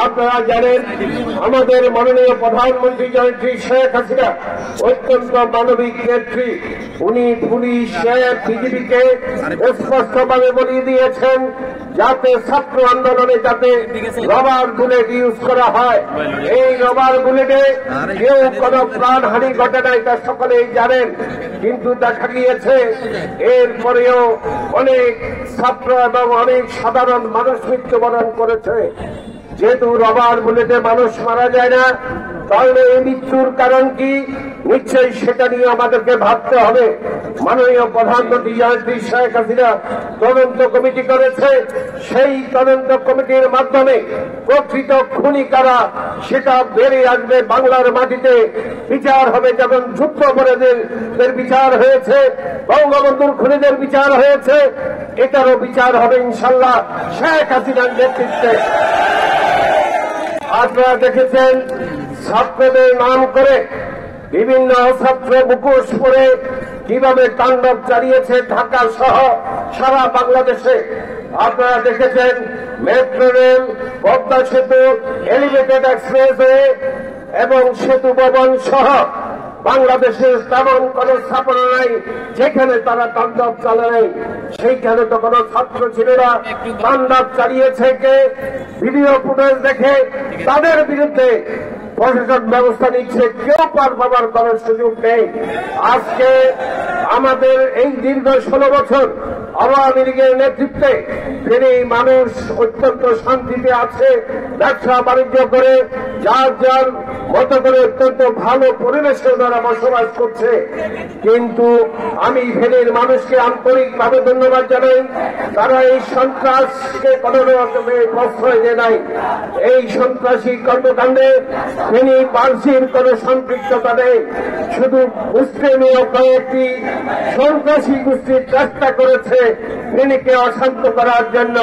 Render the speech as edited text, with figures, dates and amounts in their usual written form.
আপনারা জানেন আমাদের মাননীয় প্রধানমন্ত্রী জননেত্রী শেখ হাসিনা অত্যন্ত মানবিক নেত্রী। উনি পুলিশ বিজেপিকে স্পষ্টভাবে বলিয়ে দিয়েছেন যাতে ছাত্র আন্দোলনে যাতে রবার বুলেট ইউজ করা হয়। এই রবার বুলেটে কেউ কোনো প্রাণহানি ঘটে নাই, তা সকলেই জানেন। কিন্তু দেখা গিয়েছে এরপরেও অনেক ছাত্র এবং অনেক সাধারণ মানুষ মৃত্যুবরণ করেছে। যেহেতু রবার বুলেটে মানুষ মারা যায় না, তাহলে এই মৃত্যুর কারণ কি? নিশ্চয়ই সেটা নিয়ে আমাদেরকে ভাবতে হবে। মাননীয় প্রধানমন্ত্রী জননেত্রী শেখ হাসিনা তদন্ত কমিটি করেছে। সেই তদন্ত কমিটির মাধ্যমে প্রকৃত খুনি কারা সেটা বেরিয়ে আসবে। বাংলার মাটিতে বিচার হবে, যেমন যুদ্ধাপরাধীদের বিচার হয়েছে, বঙ্গবন্ধুর খুনিদের বিচার হয়েছে, এটারও বিচার হবে ইনশাল্লাহ শেখ হাসিনার নেতৃত্বে। আপনারা দেখেছেন ছাত্রদের নাম করে বিভিন্ন ছাত্র মুখোশ পরে কিভাবে তাণ্ডব চালিয়েছে ঢাকা সহ সারা বাংলাদেশে। আপনারা দেখেছেন মেট্রো রেল, পদ্মা সেতু, এলিভেটেড এক্সপ্রেসওয়ে এবং সেতু ভবন সহ বাংলাদেশের তেমন কোন স্থাপনা নাই যেখানে তারা তাণ্ডব চালায়। সেইখানে তো কোন ছাত্র ছিল না। তাণ্ডব চালিয়েছে কে? ভিডিও ফুটেজ দেখে তাদের বিরুদ্ধে প্রশাসন ব্যবস্থা নিচ্ছে, কেউ পার পাবার করার সুযোগ নেই। আজকে আমাদের এই দীর্ঘ 16 বছর আওয়ামী লীগের নেতৃত্বে তিনি মানুষ অত্যন্ত শান্তিতে আছে, ব্যবসা বাণিজ্য করে যার যার মতো করে অত্যন্ত ভালো পরিবেশে তারা বসবাস করছে। কিন্তু আমি ফেনীর মানুষকে আন্তরিকভাবে ধন্যবাদ জানাই, তারা এই সন্ত্রাসকে কোন রকমে প্রশ্রয় দেয় নাই। এই সন্ত্রাসী কর্মকাণ্ডে ফেনী বার্ষিক কোন সম্পৃক্ততা নেই। শুধু মুসলিমীয় কয়েকটি সন্ত্রাসী গোষ্ঠীর চেষ্টা করেছে ফেনীকে অশান্ত করার জন্য।